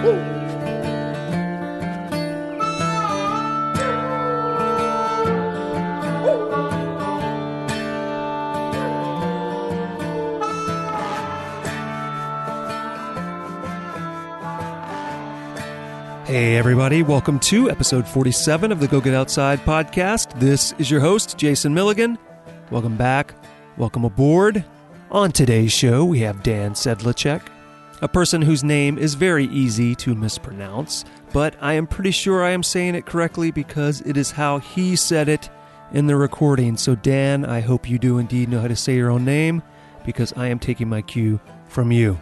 Hey everybody, welcome to episode 47 of the Go Get Outside podcast. This is your host, Jason Milligan. Welcome back, welcome aboard. On today's show, we have Dan Sedlacek, a person whose name is very easy to mispronounce, but I am pretty sure I am saying it correctly because it is how he said it in the recording. So Dan, I hope you do indeed know how to say your own name because I am taking my cue from you.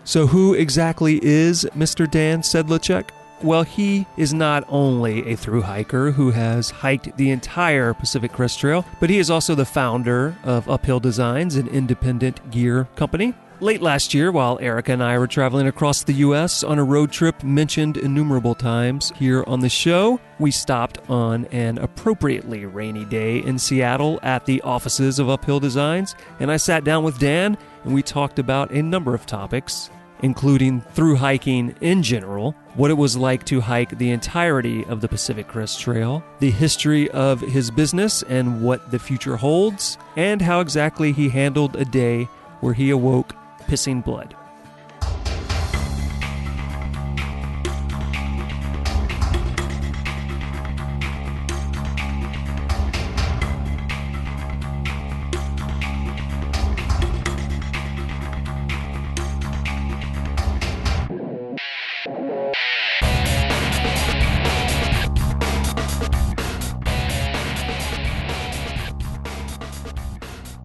So who exactly is Mr. Dan Sedlacek? Well, he is not only a thru-hiker who has hiked the entire Pacific Crest Trail, but he is also the founder of Uphill Designs, an independent gear company. Late last year, while Erica and I were traveling across the U.S. on a road trip mentioned innumerable times here on the show, we stopped on an appropriately rainy day in Seattle at the offices of Uphill Designs, and I sat down with Dan and we talked about a number of topics, including thru-hiking in general, what it was like to hike the entirety of the Pacific Crest Trail, the history of his business and what the future holds, and how exactly he handled a day where he awoke pissing blood.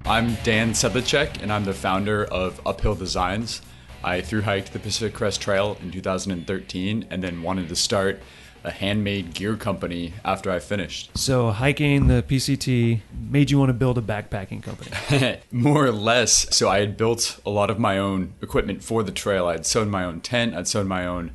I'm Dan Sedlacek, and I'm the founder of Uphill Designs. I thru-hiked the Pacific Crest Trail in 2013 and then wanted to start a handmade gear company after I finished. So hiking the PCT made you want to build a backpacking company? More or less. So I had built a lot of my own equipment for the trail. I'd sewn my own tent, I'd sewn my own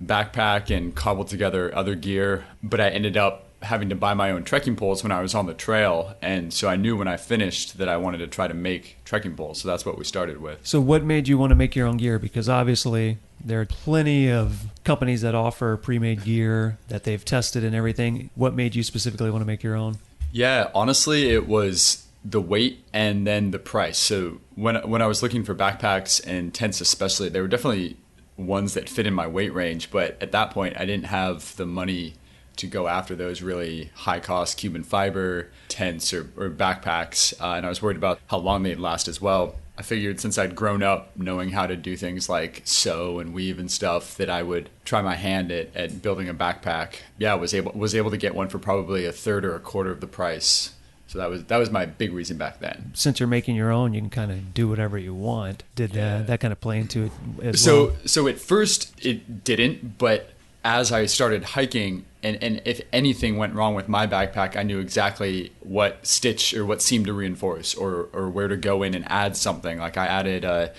backpack and cobbled together other gear, but I ended up having to buy my own trekking poles when I was on the trail. And so I knew when I finished that I wanted to try to make trekking poles. So that's what we started with. So what made you want to make your own gear? Because obviously there are plenty of companies that offer pre-made gear that they've tested and everything. What made you specifically want to make your own? Yeah, honestly, it was the weight and then the price. So when I was looking for backpacks and tents especially, they were definitely ones that fit in my weight range. But at that point, I didn't have the money to go after those really high-cost Cuban fiber tents or backpacks, and I was worried about how long they'd last as well. I figured since I'd grown up knowing how to do things like sew and weave and stuff, that I would try my hand at building a backpack. Yeah, I was able to get one for probably a third or a quarter of the price. So that was my big reason back then. Since you're making your own, you can kind of do whatever you want. Did that kind of play into it as well? So at first it didn't, but as I started hiking, and if anything went wrong with my backpack, I knew exactly what stitch or what seam to reinforce or where to go in and add something. Like I added a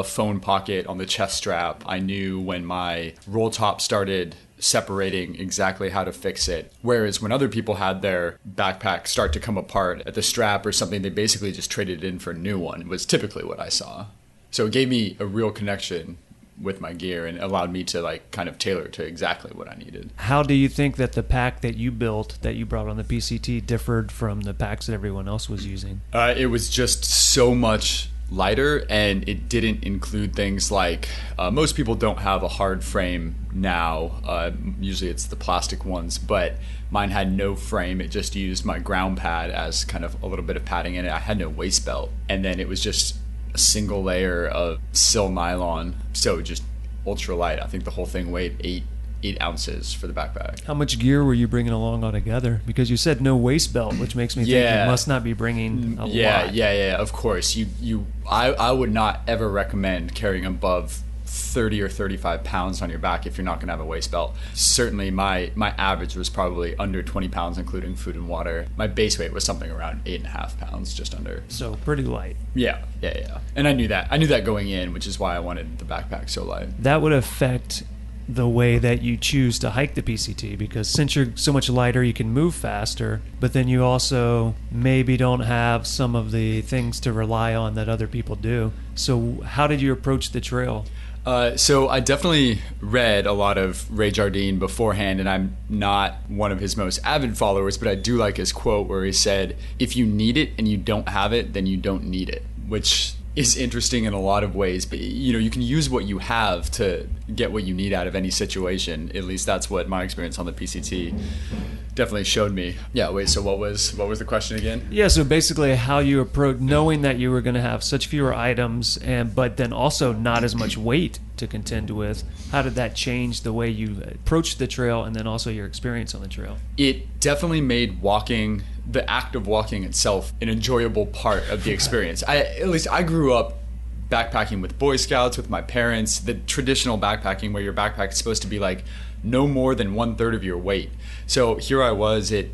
phone pocket on the chest strap. I knew when my roll top started separating exactly how to fix it. Whereas when other people had their backpack start to come apart at the strap or something, they basically just traded it in for a new one. It was typically what I saw. So it gave me a real connection with my gear and allowed me to kind of tailor to exactly what I needed. How do you think that the pack that you built, that you brought on the PCT, differed from the packs that everyone else was using? It was just so much lighter, and it didn't include things like most people don't have a hard frame now. Usually it's the plastic ones, but mine had no frame. It just used my ground pad as kind of a little bit of padding in it. I had no waist belt, and then it was just a single layer of sil nylon, so just ultra light. I think the whole thing weighed 8 ounces for the backpack. How much gear were you bringing along altogether? Because you said no waist belt, which makes me think you must not be bringing a lot. Yeah, of course. I would not ever recommend carrying above 30 or 35 pounds on your back if you're not going to have a waist belt. Certainly my average was probably under 20 pounds, including food and water. My base weight was something around 8.5 pounds, just under. So pretty light. Yeah. And I knew that going in, which is why I wanted the backpack so light. That would affect the way that you choose to hike the PCT, because since you're so much lighter, you can move faster, but then you also maybe don't have some of the things to rely on that other people do. So how did you approach the trail? So I definitely read a lot of Ray Jardine beforehand, and I'm not one of his most avid followers, but I do like his quote where he said, if you need it and you don't have it, then you don't need it, which is interesting in a lot of ways. But you can use what you have to get what you need out of any situation. At least that's what my experience on the PCT definitely showed me. Yeah, wait, so what was the question again? Yeah, so basically how you approach knowing that you were going to have such fewer items but then also not as much weight to contend with. How did that change the way you approached the trail and then also your experience on the trail? It definitely made the act of walking itself, an enjoyable part of the experience. I grew up backpacking with Boy Scouts, with my parents, the traditional backpacking where your backpack is supposed to be like no more than 1/3 of your weight. So here I was at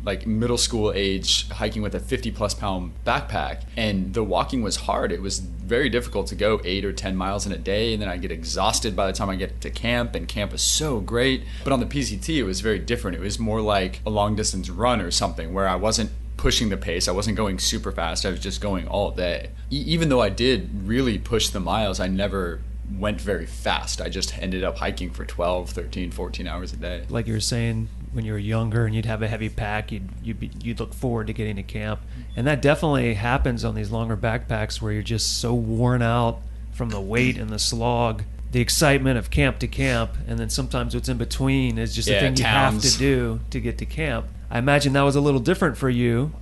like middle school age, hiking with a 50+ pound backpack, and the walking was hard. It was very difficult to go 8 or 10 miles in a day, and then I get exhausted by the time I get to camp, and camp is so great. But on the PCT, it was very different. It was more like a long distance run or something where I wasn't pushing the pace. I wasn't going super fast. I was just going all day. Even though I did really push the miles, I never went very fast. I just ended up hiking for 12, 13, 14 hours a day. Like you were saying, when you were younger and you'd have a heavy pack, you'd look forward to getting to camp. And that definitely happens on these longer backpacks where you're just so worn out from the weight and the slog, the excitement of camp to camp, and then sometimes what's in between is just the thing you have to do to get to camp. I imagine that was a little different for you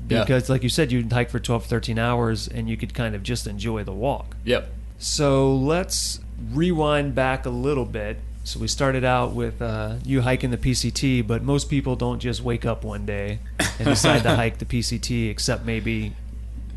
because, like you said, you'd hike for 12, 13 hours and you could kind of just enjoy the walk. Yep. So let's rewind back a little bit. So we started out with you hiking the PCT, but most people don't just wake up one day and decide to hike the PCT, except maybe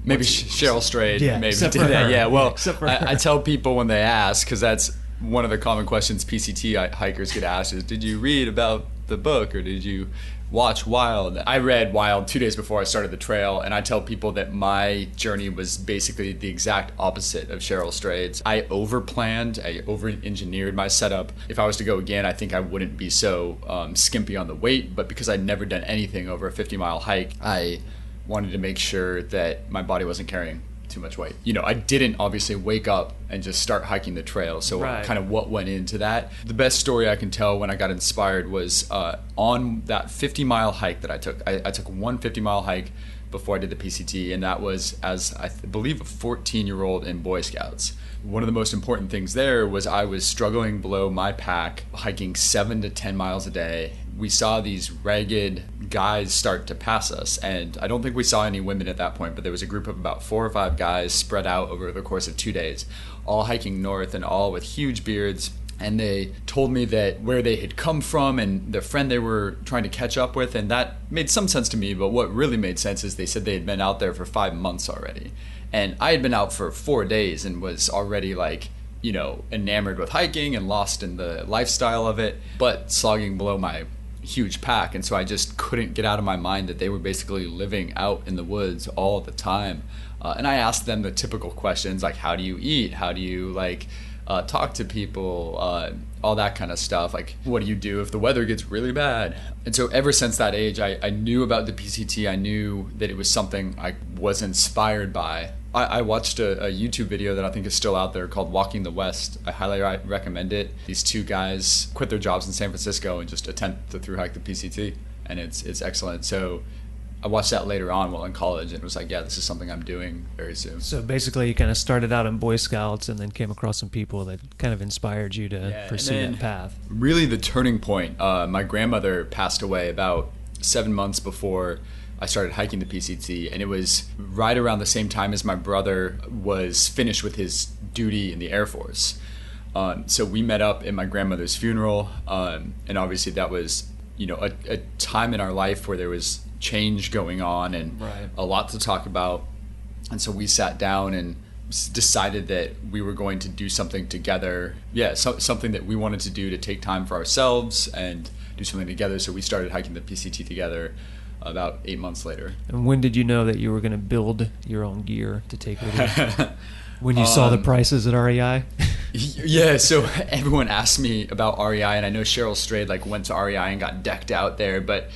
Cheryl Strayed maybe did that. Her. Yeah, well, I tell people when they ask, because that's one of the common questions PCT hikers get asked is, did you read about the book or did you watch Wild? I read Wild 2 days before I started the trail, and I tell people that my journey was basically the exact opposite of Cheryl Strayed's. I over-planned, I over-engineered my setup. If I was to go again, I think I wouldn't be so skimpy on the weight, but because I'd never done anything over a 50-mile hike, I wanted to make sure that my body wasn't carrying too much weight. I didn't obviously wake up and just start hiking the trail, so kind of what went into that. The best story I can tell when I got inspired was on that 50-mile hike that I took. I took one 50-mile hike before I did the PCT, and that was as I believe a 14-year-old in Boy Scouts. One of the most important things there was I was struggling below my pack, hiking 7 to 10 miles a day. We saw these ragged guys start to pass us, and I don't think we saw any women at that point, but there was a group of about 4 or 5 guys spread out over the course of 2 days, all hiking north and all with huge beards. And they told me that where they had come from and the friend they were trying to catch up with, and that made some sense to me, but what really made sense is they said they had been out there for 5 months already. And I had been out for 4 days and was already enamored with hiking and lost in the lifestyle of it, but slogging below my huge pack. And so I just couldn't get out of my mind that they were basically living out in the woods all the time. And I asked them the typical questions like, how do you eat? How do you talk to people, all that kind of stuff. Like, what do you do if the weather gets really bad? And so ever since that age, I knew about the PCT. I knew that it was something I was inspired by. I watched a YouTube video that I think is still out there called Walking the West. I highly recommend it. These 2 guys quit their jobs in San Francisco and just attempt to thru-hike the PCT, and it's excellent. So I watched that later on while in college and was like, yeah, this is something I'm doing very soon. So basically you kind of started out in Boy Scouts and then came across some people that kind of inspired you to pursue that path. Really the turning point, my grandmother passed away about 7 months before I started hiking the PCT, and it was right around the same time as my brother was finished with his duty in the Air Force. So we met up at my grandmother's funeral, and obviously that was a time in our life where there was change going on and a lot to talk about. And so we sat down and decided that we were going to do something together. Something that we wanted to do to take time for ourselves and do something together. So we started hiking the PCT together about 8 months later. And when did you know that you were going to build your own gear to take with you? When you saw the prices at REI? Yeah, so everyone asked me about REI, and I know Cheryl Strayed went to REI and got decked out there, but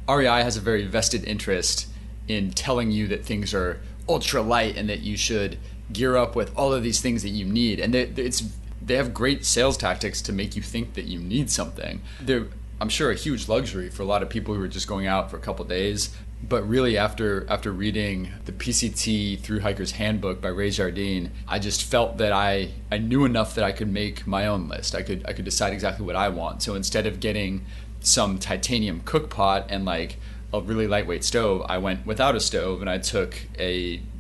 REI has a very vested interest in telling you that things are ultra light and that you should gear up with all of these things that you need. And it's they have great sales tactics to make you think that you need something. They're, I'm sure, a huge luxury for a lot of people who are just going out for a couple of days. But really, after reading the PCT thru-hikers Handbook by Jardine, I just felt that I knew enough that I could make my own list. I could decide exactly what I want. So instead of getting some titanium cook pot and like a really lightweight stove, I went without a stove, and I took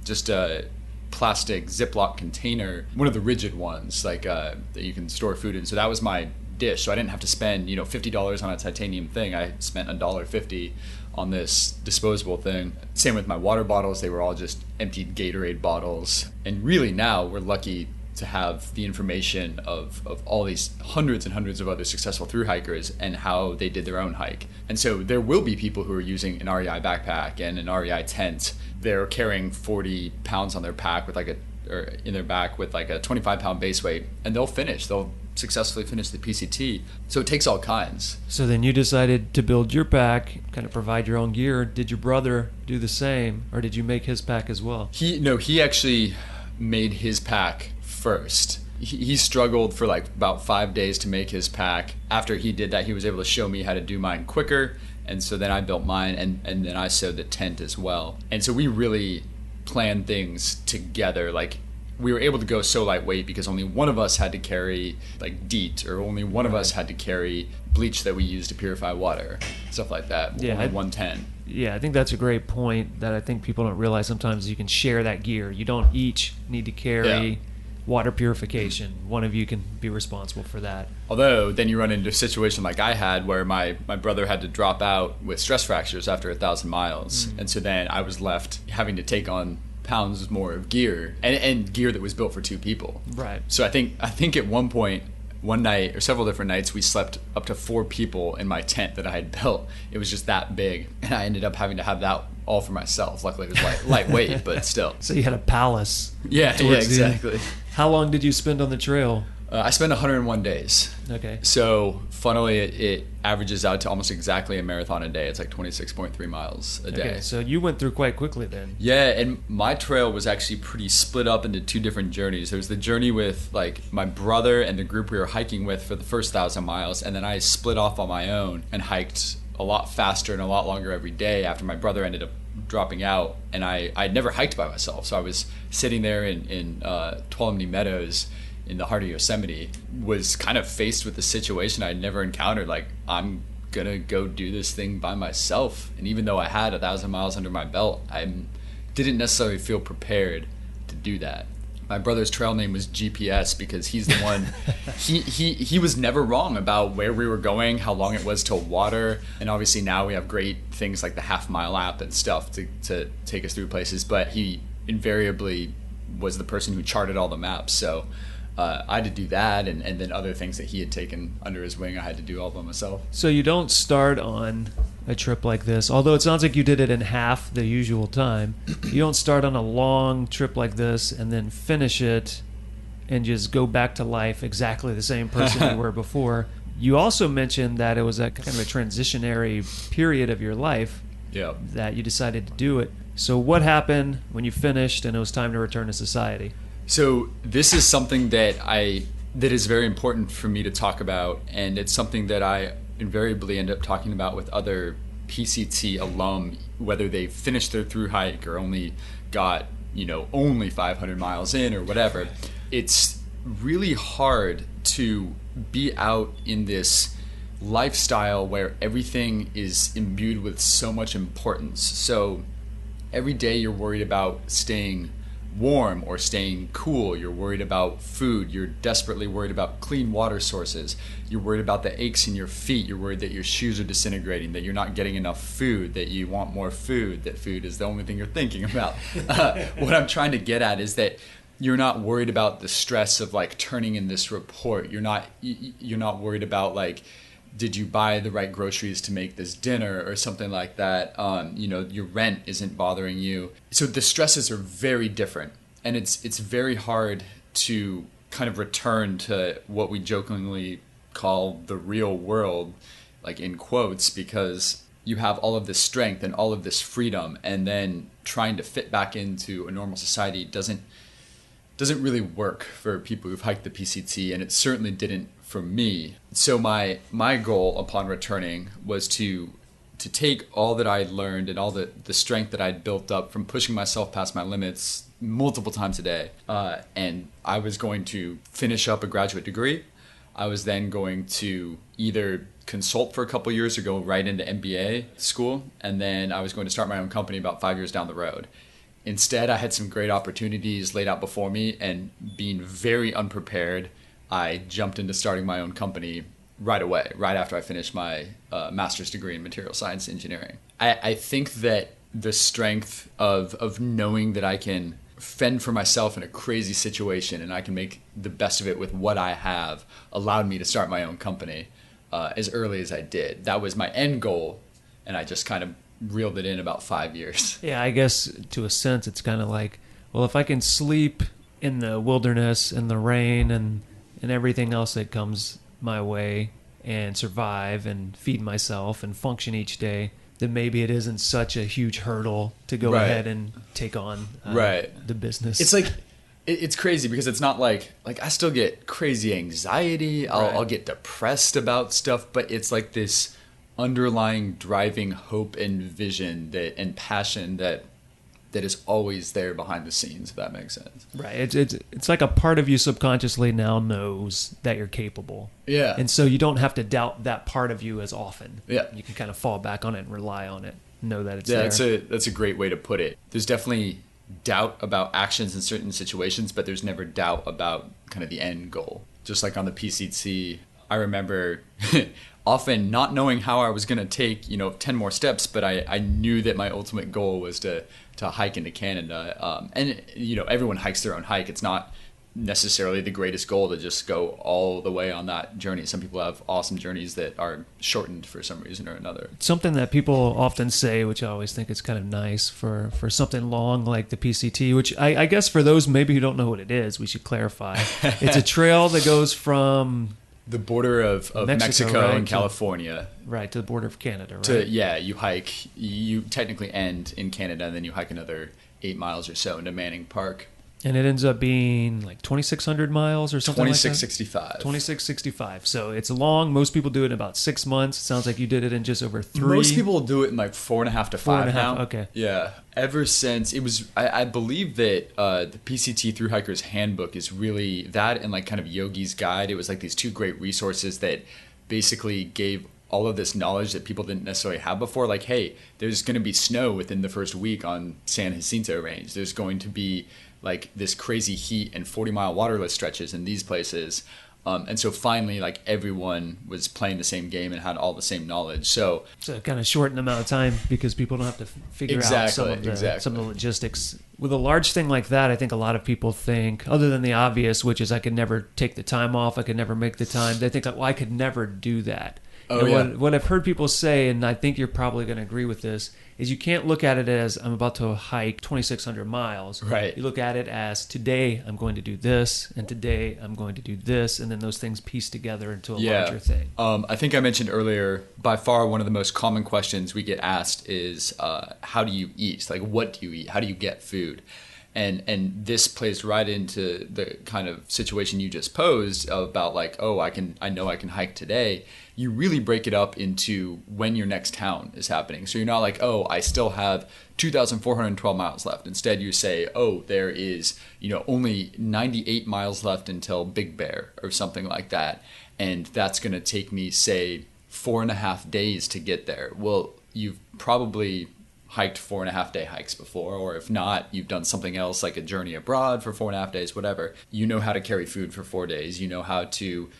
just a plastic Ziploc container, one of the rigid ones, like that you can store food in. So that was my dish. So I didn't have to spend $50 on a titanium thing. I spent $1.50 on this disposable thing. Same with my water bottles. They were all just emptied Gatorade bottles. And really now we're lucky to have the information of all these hundreds and hundreds of other successful thru-hikers and how they did their own hike. And so there will be people who are using an REI backpack and an REI tent. They're carrying 40 pounds on their pack or in their back with like a 25-pound base weight, and they'll successfully finish the PCT. So it takes all kinds. So then you decided to build your pack, kind of provide your own gear. Did your brother do the same, or did you make his pack as well? He actually made his pack first. He struggled for like about 5 days to make his pack. After he did that, he was able to show me how to do mine quicker. And so then I built mine, and then I sewed the tent as well. And so we really planned things together. Like, we were able to go so lightweight because only one of us had to carry like DEET, or only one of us had to carry bleach that we use to purify water, stuff like that. Yeah, only 110. Yeah, I think that's a great point that I think people don't realize sometimes. You can share that gear. You don't each need to carry water purification. One of you can be responsible for that. Although then you run into a situation like I had where my brother had to drop out with stress fractures after 1,000 miles. And so then I was left having to take on pounds more of gear and gear that was built for two people. Right. So I think at one point, one night or several different nights, we slept up to 4 people in my tent that I had built. It was just that big, and I ended up having to have that all for myself. Luckily, it was lightweight, but still. So you had a palace. Yeah, exactly. How long did you spend on the trail? I spent 101 days. Okay. So funnily, it averages out to almost exactly a marathon a day. It's like 26.3 miles a day. Okay, so you went through quite quickly then. Yeah, and my trail was actually pretty split up into 2 different journeys. There was the journey with like my brother and the group we were hiking with for the first 1,000 miles, and then I split off on my own and hiked a lot faster and a lot longer every day after my brother ended up dropping out. And I'd never hiked by myself, so I was sitting there in Tuolumne Meadows in the heart of Yosemite, was kind of faced with the situation I'd never encountered. Like, I'm gonna go do this thing by myself. And even though I had 1,000 miles under my belt, I didn't necessarily feel prepared to do that. My brother's trail name was GPS because he's the one, he was never wrong about where we were going, how long it was till water. And obviously now we have great things like the half-mile app and stuff to take us through places, but he invariably was the person who charted all the maps. So I had to do that, and then other things that he had taken under his wing, I had to do all by myself. So you don't start on a trip like this, although it sounds like you did it in half the usual time. You don't start on a long trip like this and then finish it and just go back to life exactly the same person you were before. You also mentioned that it was a kind of a transitionary period of your life that you decided to do it. So what happened when you finished and it was time to return to society? So this is something that is very important for me to talk about, and it's something that I invariably end up talking about with other PCT alum, whether they finished their thru hike or only got only 500 miles in or whatever. It's really hard to be out in this lifestyle where everything is imbued with so much importance. So every day you're worried about staying warm or staying cool. You're worried about food. You're desperately worried about clean water sources. You're worried about the aches in your feet. You're worried that your shoes are disintegrating, that you're not getting enough food, that you want more food, that food is the only thing you're thinking about. What I'm trying to get at is that you're not worried about the stress of like turning in this report. You're not worried about like, did you buy the right groceries to make this dinner or something like that? Your rent isn't bothering you. So the stresses are very different, and it's very hard to kind of return to what we jokingly call the real world, like in quotes, because you have all of this strength and all of this freedom, and then trying to fit back into a normal society doesn't really work for people who've hiked the PCT, and it certainly didn't for me. So my goal upon returning was to take all that I'd learned and all the strength that I'd built up from pushing myself past my limits multiple times a day. And I was going to finish up a graduate degree. I was then going to either consult for a couple years or go right into MBA school. And then I was going to start my own company about 5 years down the road. Instead, I had some great opportunities laid out before me, and being very unprepared, I jumped into starting my own company right away, right after I finished my master's degree in material science engineering. I think that the strength of knowing that I can fend for myself in a crazy situation and I can make the best of it with what I have allowed me to start my own company as early as I did. That was my end goal, and I just kind of reeled it in about 5 years. Yeah, I guess to a sense it's kind of like, well, if I can sleep in the wilderness and the rain and everything else that comes my way and survive and feed myself and function each day, then maybe it isn't such a huge hurdle to go ahead and take on the business. It's like, it's crazy because it's not like I still get crazy anxiety. I'll get depressed about stuff, but it's like this underlying driving hope and vision and passion that is always there behind the scenes, if that makes sense. Right. It's like a part of you subconsciously now knows that you're capable. Yeah. And so you don't have to doubt that part of you as often. Yeah. You can kind of fall back on it and rely on it, know that it's there. Yeah, that's a great way to put it. There's definitely doubt about actions in certain situations, but there's never doubt about kind of the end goal. Just like on the PCT, I remember often not knowing how I was going to take, 10 more steps, but I knew that my ultimate goal was to hike into Canada. And everyone hikes their own hike. It's not necessarily the greatest goal to just go all the way on that journey. Some people have awesome journeys that are shortened for some reason or another. Something that people often say, which I always think is kind of nice for something long like the PCT, which I guess for those maybe who don't know what it is, we should clarify. It's a trail that goes from the border of Mexico right, and California. Right, to the border of Canada, right? You hike. You technically end in Canada, and then you hike another 8 miles or so into Manning Park. And it ends up being like 2,600 miles or something like that? 2,665. 2,665. So it's long. Most people do it in about 6 months. It sounds like you did it in just over 3. Most people do it in like 4.5 to 5 now. Okay. Yeah. Ever since it was, I believe that the PCT thru-hikers Handbook is really that, and like kind of Yogi's Guide. It was like these two great resources that basically gave all of this knowledge that people didn't necessarily have before. Like, hey, there's going to be snow within the first week on San Jacinto Range. There's going to be like this crazy heat and 40-mile waterless stretches in these places. And so finally, like everyone was playing the same game and had all the same knowledge. So it kind of shortened the amount of time because people don't have to figure out some of the logistics. With a large thing like that, I think a lot of people think, other than the obvious, which is I could never take the time off, I could never make the time, they think, well, I could never do that. What I've heard people say, and I think you're probably going to agree with this, is you can't look at it as I'm about to hike 2,600 miles. Right. You look at it as today I'm going to do this, and today I'm going to do this, and then those things piece together into a larger thing. I think I mentioned earlier, by far one of the most common questions we get asked is, how do you eat? Like, what do you eat? How do you get food? And this plays right into the kind of situation you just posed about like, I know I can hike today. You really break it up into when your next town is happening. So you're not like, I still have 2,412 miles left. Instead, you say, there is, only 98 miles left until Big Bear or something like that. And that's going to take me, say, 4.5 days to get there. Well, you've probably hiked 4.5 day hikes before, or if not, you've done something else like a journey abroad for 4.5 days, whatever. You know how to carry food for 4 days. You know how to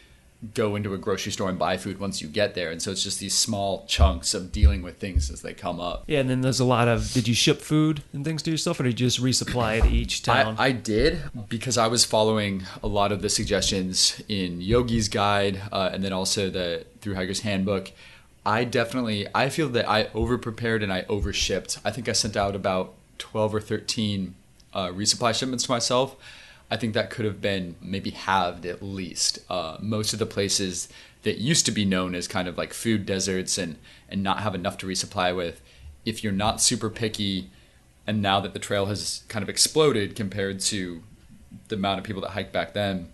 go into a grocery store and buy food once you get there. And so it's just these small chunks of dealing with things as they come up. Yeah, and then there's a lot of, did you ship food and things to yourself, or did you just resupply at each town? I did, because I was following a lot of the suggestions in Yogi's Guide and then also the thru-hikers Handbook. I feel that I over-prepared and I over-shipped. I think I sent out about 12 or 13 resupply shipments to myself. I think that could have been maybe halved at least. Most of the places that used to be known as kind of like food deserts and not have enough to resupply with, if you're not super picky, and now that the trail has kind of exploded compared to the amount of people that hike back then,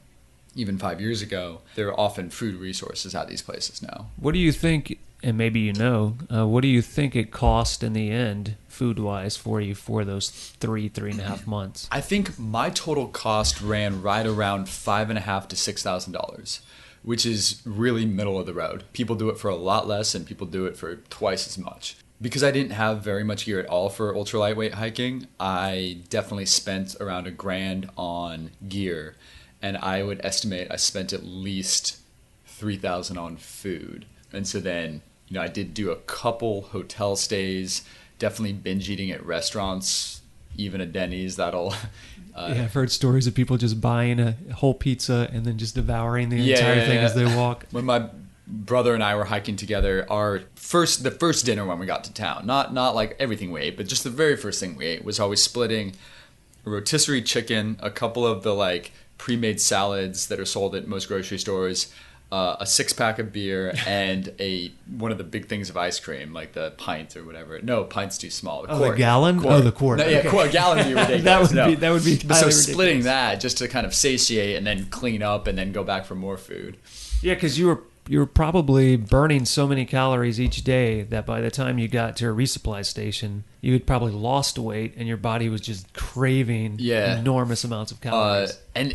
even 5 years ago, there are often food resources at these places now. What do you think, and maybe what do you think it cost in the end, food-wise, for you for those 3.5 months? I think my total cost ran right around $5,500 to $6,000, which is really middle of the road. People do it for a lot less, and people do it for twice as much. Because I didn't have very much gear at all for ultra lightweight hiking, I definitely spent around $1,000 on gear. And I would estimate I spent at least $3,000 on food. And so then, I did do a couple hotel stays, definitely binge eating at restaurants, even at Denny's. That'll... yeah, I've heard stories of people just buying a whole pizza and then just devouring the entire thing as they walk. When my brother and I were hiking together, the first dinner when we got to town, not like everything we ate, but just the very first thing we ate was always splitting a rotisserie chicken, a couple of the like pre-made salads that are sold at most grocery stores, a 6-pack of beer, and one of the big things of ice cream, like the pint or whatever. No, pint's too small. The gallon? Quart. Oh, the quart. No, yeah, okay. A gallon would be ridiculous. that would be But so ridiculous. Splitting that just to kind of satiate and then clean up and then go back for more food. Yeah, because you were probably burning so many calories each day that by the time you got to a resupply station, you had probably lost weight and your body was just craving enormous amounts of calories. And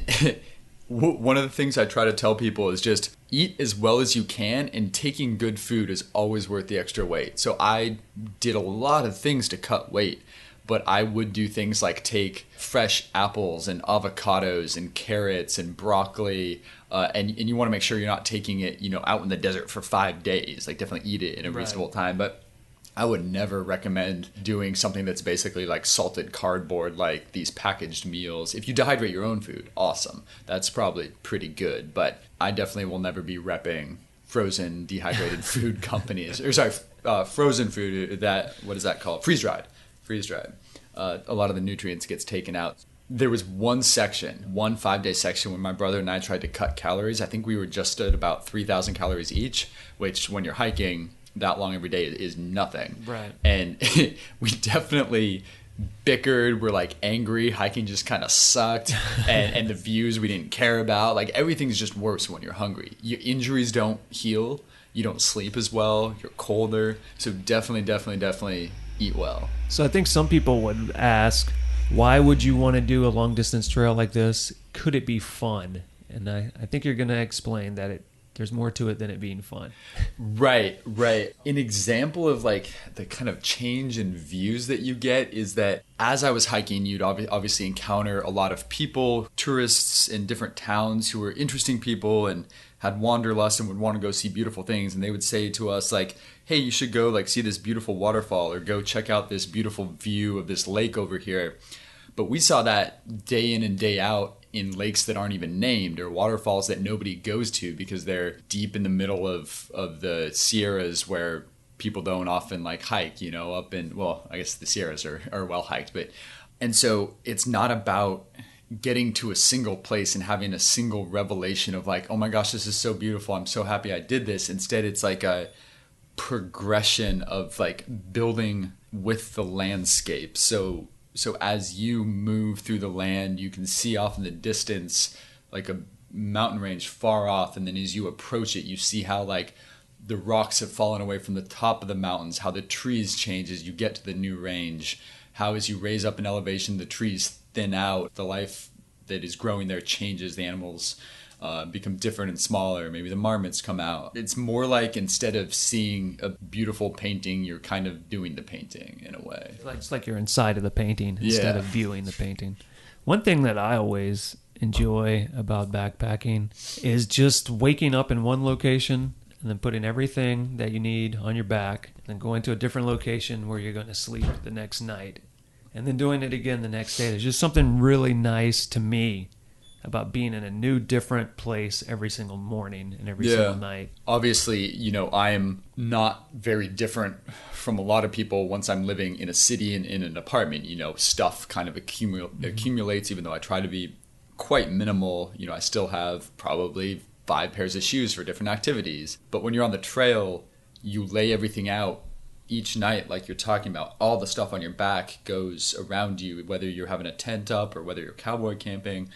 one of the things I try to tell people is just eat as well as you can, and taking good food is always worth the extra weight. So I did a lot of things to cut weight, but I would do things like take fresh apples and avocados and carrots and broccoli, and you want to make sure you're not taking it, out in the desert for 5 days. Like, definitely eat it in a reasonable time, but I would never recommend doing something that's basically like salted cardboard, like these packaged meals. If you dehydrate your own food, awesome. That's probably pretty good, but I definitely will never be repping frozen dehydrated food companies. Frozen food, what is that called? Freeze-dried. A lot of the nutrients gets taken out. There was one 5-day section when my brother and I tried to cut calories. I think we were just at about 3,000 calories each, which when you're hiking that long every day is nothing. Right. And we definitely bickered. We're like angry. Hiking just kind of sucked. and the views we didn't care about. Like, everything's just worse when you're hungry. Your injuries don't heal. You don't sleep as well. You're colder. So definitely eat well. So I think some people would ask, why would you want to do a long distance trail like this? Could it be fun? And I think you're going to explain that there's more to it than it being fun. Right. An example of like the kind of change in views that you get is that as I was hiking, you'd obviously encounter a lot of people, tourists in different towns who were interesting people and had wanderlust and would want to go see beautiful things. And they would say to us like, hey, you should go like see this beautiful waterfall, or go check out this beautiful view of this lake over here. But we saw that day in and day out in lakes that aren't even named, or waterfalls that nobody goes to because they're deep in the middle of the Sierras where people don't often like hike, up in, well, I guess the Sierras are well hiked. And so it's not about getting to a single place and having a single revelation of like, oh my gosh, this is so beautiful, I'm so happy I did this. Instead, it's like a progression of like building with the landscape. So as you move through the land, you can see off in the distance like a mountain range far off, and then as you approach it, you see how like the rocks have fallen away from the top of the mountains, how the trees change as you get to the new range, how as you raise up in elevation, the trees thin out, the life that is growing there changes, the animals become different and smaller, maybe the marmots come out. It's more like instead of seeing a beautiful painting, you're kind of doing the painting in a way. It's like you're inside of the painting instead of viewing the painting. One thing that I always enjoy about backpacking is just waking up in one location and then putting everything that you need on your back, and then going to a different location where you're going to sleep the next night, and then doing it again the next day. There's just something really nice to me about being in a new, different place every single morning and every single night. Obviously, I am not very different from a lot of people once I'm living in a city and in an apartment. Stuff kind of accumulates, even though I try to be quite minimal. I still have probably 5 pairs of shoes for different activities. But when you're on the trail, you lay everything out each night, like you're talking about. All the stuff on your back goes around you, whether you're having a tent up or whether you're cowboy camping.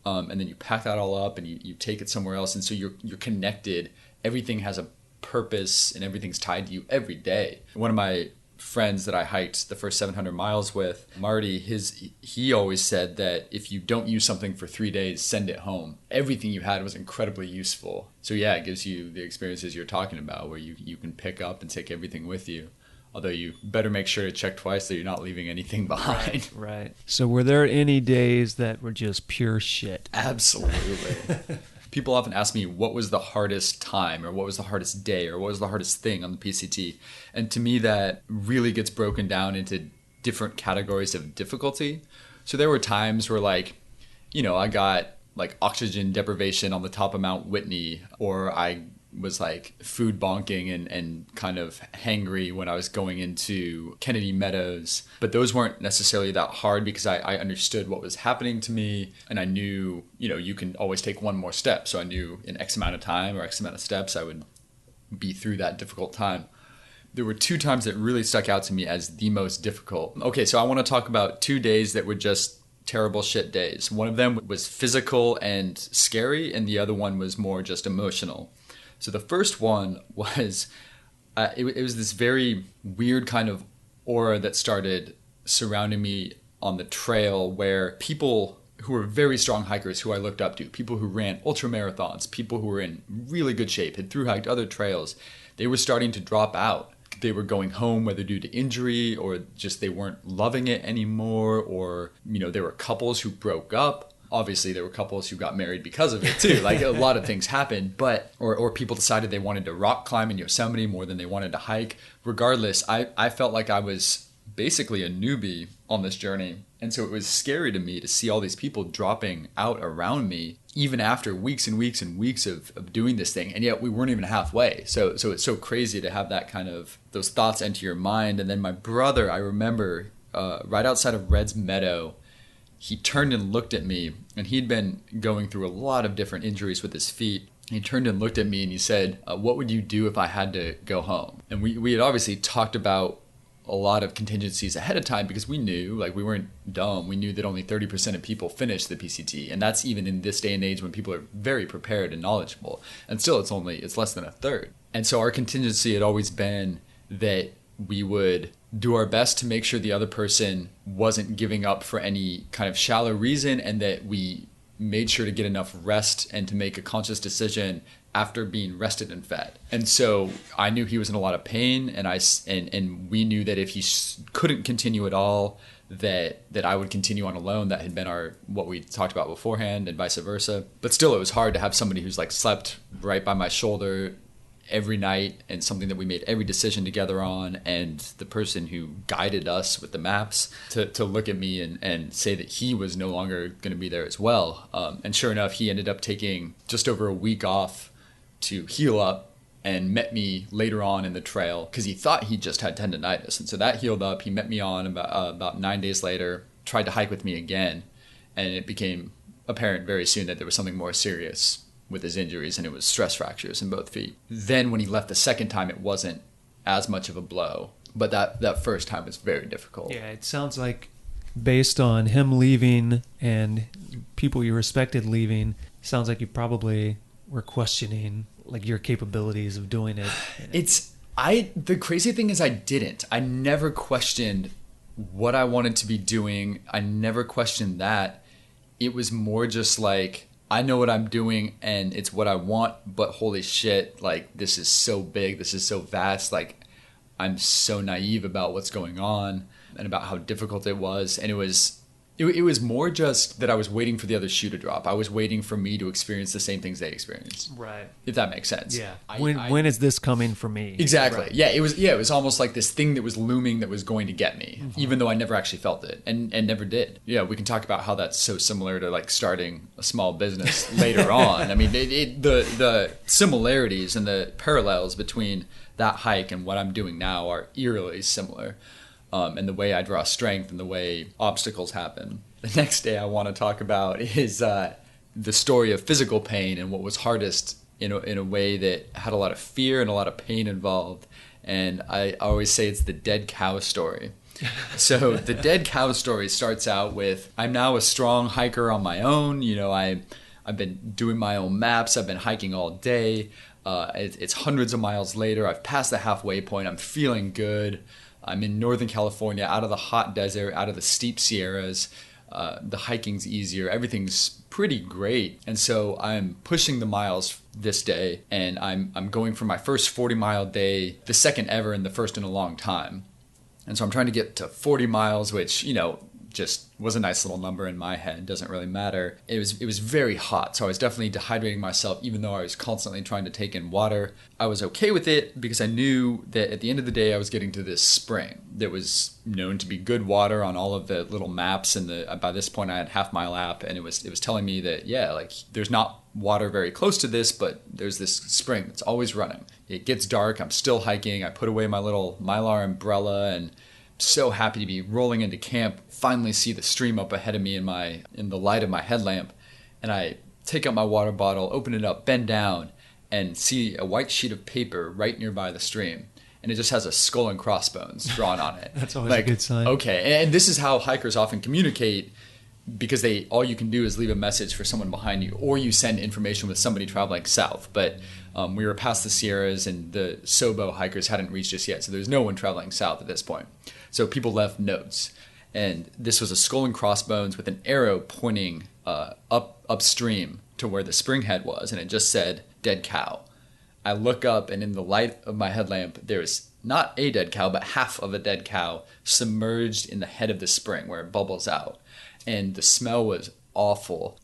and then you pack that all up and you take it somewhere else. And so you're connected. Everything has a purpose and everything's tied to you every day. One of my friends that I hiked the first 700 miles with, Marty, he always said that if you don't use something for 3 days, send it home. Everything you had was incredibly useful. So yeah, it gives you the experiences you're talking about where you can pick up and take everything with you. Although you better make sure to check twice that you're not leaving anything behind. Right. So were there any days that were just pure shit? Absolutely. People often ask me what was the hardest time or what was the hardest day or what was the hardest thing on the PCT. And to me, that really gets broken down into different categories of difficulty. So there were times where I got oxygen deprivation on the top of Mount Whitney, or I was food bonking and kind of hangry when I was going into Kennedy Meadows. But those weren't necessarily that hard because I understood what was happening to me, and I knew, you can always take one more step. So I knew in X amount of time or X amount of steps I would be through that difficult time. There were 2 times that really stuck out to me as the most difficult. Okay, so I want to talk about 2 days that were just terrible shit days. One of them was physical and scary, and the other one was more just emotional. So the first one was, it was this very weird kind of aura that started surrounding me on the trail, where people who were very strong hikers who I looked up to, people who ran ultra marathons, people who were in really good shape, had thru-hiked other trails, they were starting to drop out. They were going home, whether due to injury or just they weren't loving it anymore, or, there were couples who broke up. Obviously, there were couples who got married because of it too. A lot of things happened, but or people decided they wanted to rock climb in Yosemite more than they wanted to hike. Regardless, I felt like I was basically a newbie on this journey, and so it was scary to me to see all these people dropping out around me, even after weeks and weeks and weeks of doing this thing, and yet we weren't even halfway. So it's so crazy to have that kind of those thoughts enter your mind. And then my brother, I remember, right outside of Red's Meadow, he turned and looked at me, and he'd been going through a lot of different injuries with his feet. He turned and looked at me and he said, what would you do if I had to go home? And we had obviously talked about a lot of contingencies ahead of time because we knew, we weren't dumb. We knew that only 30% of people finish the PCT. And that's even in this day and age when people are very prepared and knowledgeable. And still it's less than a third. And so our contingency had always been that we would do our best to make sure the other person wasn't giving up for any kind of shallow reason, and that we made sure to get enough rest and to make a conscious decision after being rested and fed. And so I knew he was in a lot of pain, and we knew that if he couldn't continue at all, that I would continue on alone. That had been what we talked about beforehand, and vice versa. But still, it was hard to have somebody who's slept right by my shoulder every night, and something that we made every decision together on, and the person who guided us with the maps to look at me and say that he was no longer going to be there as well. And sure enough, he ended up taking just over a week off to heal up, and met me later on in the trail because he thought he just had tendonitis. And so that healed up. He met me on about 9 days later, tried to hike with me again, and it became apparent very soon that there was something more serious with his injuries, and it was stress fractures in both feet. Then when he left the second time, it wasn't as much of a blow, but that first time was very difficult. Yeah, it sounds like based on him leaving and people you respected leaving, sounds like you probably were questioning your capabilities of doing it. The crazy thing is I didn't. I never questioned what I wanted to be doing. I never questioned that. It was more just I know what I'm doing and it's what I want, but holy shit, this is so big, this is so vast, I'm so naive about what's going on and about how difficult it was. And it was more just that I was waiting for the other shoe to drop. I was waiting for me to experience the same things they experienced. Right. If that makes sense. Yeah. When is this coming for me? Exactly. Right. Yeah. It was almost like this thing that was looming that was going to get me, even though I never actually felt it and never did. Yeah. We can talk about how that's so similar to starting a small business later on. I mean, the similarities and the parallels between that hike and what I'm doing now are eerily similar. And the way I draw strength and the way obstacles happen. The next day I want to talk about is the story of physical pain and what was hardest in a way that had a lot of fear and a lot of pain involved. And I always say it's the dead cow story. So the dead cow story starts out with, I'm now a strong hiker on my own. I've been doing my own maps. I've been hiking all day. It's hundreds of miles later. I've passed the halfway point. I'm feeling good. I'm in Northern California, out of the hot desert, out of the steep Sierras. The hiking's easier. Everything's pretty great. And so I'm pushing the miles this day, and I'm going for my first 40-mile day, the second ever and the first in a long time. And so I'm trying to get to 40 miles, which, just was a nice little number in my head. Doesn't really matter. It was very hot, so I was definitely dehydrating myself, even though I was constantly trying to take in water. I was okay with it because I knew that at the end of the day I was getting to this spring that was known to be good water on all of the little maps, and by this point I had Half Mile app, and it was telling me that there's not water very close to this, but there's this spring that's always running. It gets dark, I'm still hiking. I put away my little Mylar umbrella and so happy to be rolling into camp, finally see the stream up ahead of me in the light of my headlamp. And I take out my water bottle, open it up, bend down, and see a white sheet of paper right nearby the stream. And it just has a skull and crossbones drawn on it. That's always a good sign. Okay, and this is how hikers often communicate, because all you can do is leave a message for someone behind you, or you send information with somebody traveling south. But we were past the Sierras, and the Sobo hikers hadn't reached us yet, so there's no one traveling south at this point. So people left notes, and this was a skull and crossbones with an arrow pointing upstream to where the spring head was, and it just said dead cow. I look up, and in the light of my headlamp, there's not a dead cow, but half of a dead cow submerged in the head of the spring where it bubbles out. And the smell was awful.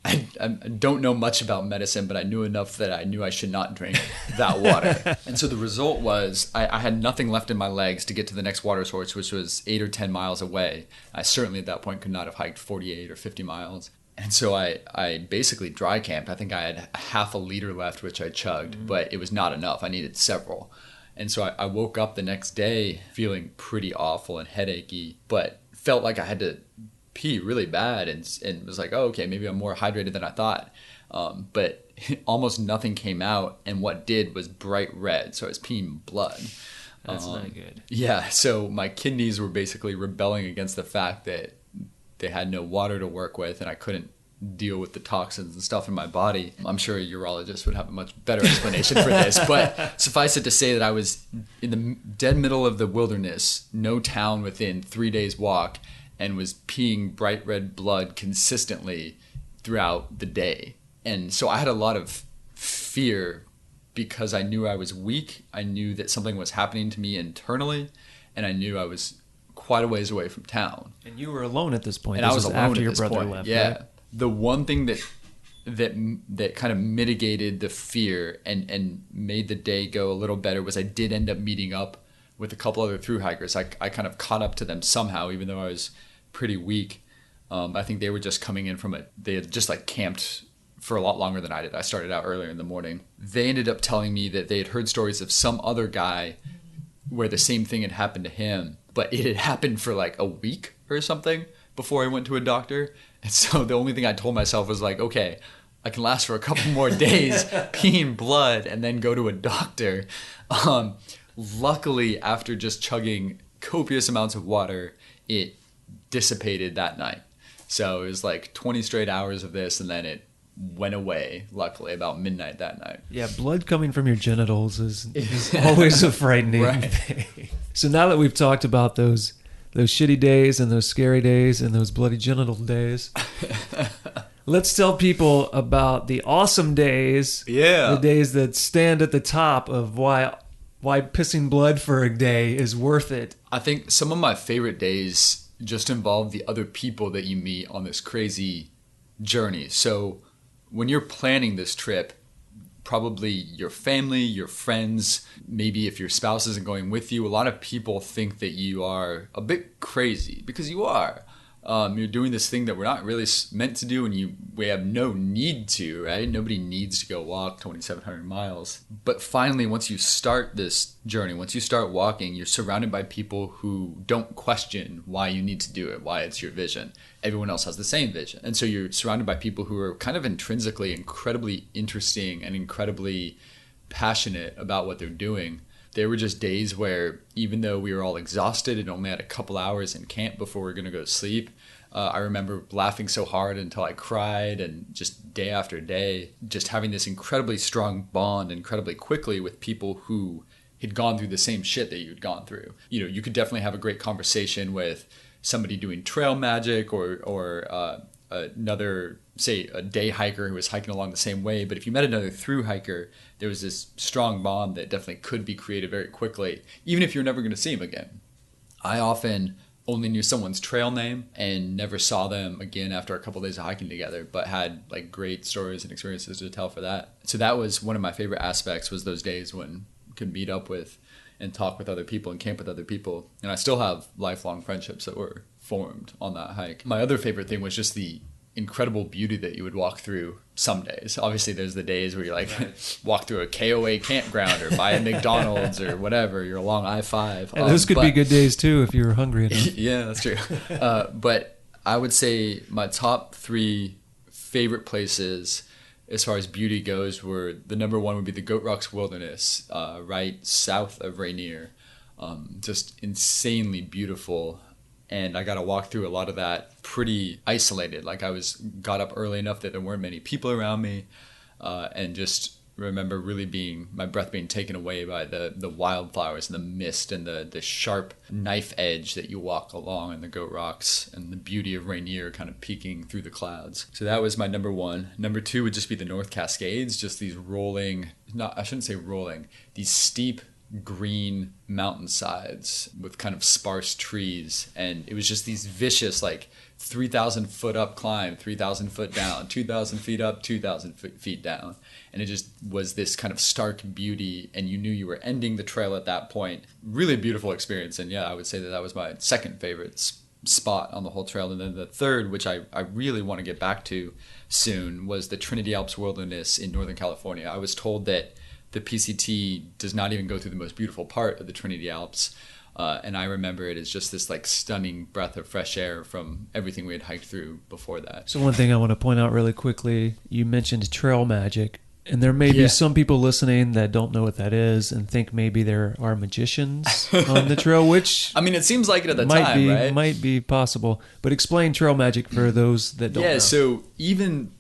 I don't know much about medicine, but I knew enough that I knew I should not drink that water. And so the result was I had nothing left in my legs to get to the next water source, which was 8 or 10 miles away. I certainly at that point could not have hiked 48 or 50 miles. And so I basically dry camped. I think I had half a liter left, which I chugged, but it was not enough. I needed several. And so I woke up the next day feeling pretty awful and headachy, but felt like I had to pee really bad, and was like, oh, okay, maybe I'm more hydrated than I thought. But almost nothing came out, and what did was bright red, so I was peeing blood. That's not good. Yeah, so my kidneys were basically rebelling against the fact that they had no water to work with, and I couldn't deal with the toxins and stuff in my body. I'm sure a urologist would have a much better explanation for this, but suffice it to say that I was in the dead middle of the wilderness, no town within 3 days walk, and was peeing bright red blood consistently throughout the day. And so I had a lot of fear because I knew I was weak. I knew that something was happening to me internally, and I knew I was quite a ways away from town. And you were alone at this point. And I was alone after at your this brother point. left. Yeah. Right? The one thing that kind of mitigated the fear and made the day go a little better was I did end up meeting up with a couple other thru-hikers. I kind of caught up to them somehow, even though I was pretty weak. I think they were just coming in they had just camped for a lot longer than I did. I started out earlier in the morning. They ended up telling me that they had heard stories of some other guy where the same thing had happened to him, but it had happened for a week or something before I went to a doctor. And so the only thing I told myself was okay, I can last for a couple more days peeing blood and then go to a doctor. Luckily, after just chugging copious amounts of water, it dissipated that night. So it was 20 straight hours of this, and then it went away, luckily, about midnight that night. Yeah, blood coming from your genitals is always a frightening thing. So now that we've talked about those shitty days and those scary days and those bloody genital days, let's tell people about the awesome days. Yeah. The days that stand at the top of why pissing blood for a day is worth it. I think some of my favorite days just involve the other people that you meet on this crazy journey. So when you're planning this trip, probably your family, your friends, maybe if your spouse isn't going with you, a lot of people think that you are a bit crazy, because you are. You're doing this thing that we're not really meant to do, and we have no need to, right? Nobody needs to go walk 2,700 miles. But finally, once you start this journey, once you start walking, you're surrounded by people who don't question why you need to do it, why it's your vision. Everyone else has the same vision. And so you're surrounded by people who are kind of intrinsically incredibly interesting and incredibly passionate about what they're doing. there were just days where even though we were all exhausted and only had a couple hours in camp before we were going to go to sleep, I remember laughing so hard until I cried, and just day after day, just having this incredibly strong bond incredibly quickly with people who had gone through the same shit that you'd gone through. You know, you could definitely have a great conversation with somebody doing trail magic or another, say, a day hiker who was hiking along the same way. But if you met another thru hiker, there was this strong bond that definitely could be created very quickly, even if you're never going to see him again. I often only knew someone's trail name and never saw them again after a couple of days of hiking together, but had like great stories and experiences to tell for that. So that was one of my favorite aspects, was those days when I could meet up with and talk with other people and camp with other people. And I still have lifelong friendships that were formed on that hike. My other favorite thing was just the incredible beauty that you would walk through some days. Obviously, there's the days where you walk through a KOA campground or buy a McDonald's or whatever. You're along I-5. And those could be good days too if you were hungry enough. Yeah, that's true. But I would say my top 3 favorite places as far as beauty goes were, the number 1 would be the Goat Rocks Wilderness, right south of Rainier. Just insanely beautiful. And I got to walk through a lot of that pretty isolated. Like I got up early enough that there weren't many people around me, and just remember really my breath being taken away by the wildflowers and the mist and the sharp knife edge that you walk along in the Goat Rocks, and the beauty of Rainier kind of peeking through the clouds. So that was my number 1. Number 2 would just be the North Cascades, just these these steep green mountainsides with kind of sparse trees, and it was just these vicious 3,000 foot up climb, 3,000 foot down, 2,000 feet up, 2,000 feet down, and it just was this kind of stark beauty, and you knew you were ending the trail at that point. Really beautiful experience. And yeah, I would say that was my second favorite spot on the whole trail. And then the third, which I really want to get back to soon, was the Trinity Alps Wilderness in Northern California. I was told that the PCT does not even go through the most beautiful part of the Trinity Alps. And I remember it as just this stunning breath of fresh air from everything we had hiked through before that. So one thing I want to point out really quickly, you mentioned trail magic, and there may be some people listening that don't know what that is and think maybe there are magicians on the trail, which I mean, it seems like it at the time, right? Might be possible. But explain trail magic for those that don't know. Yeah, so even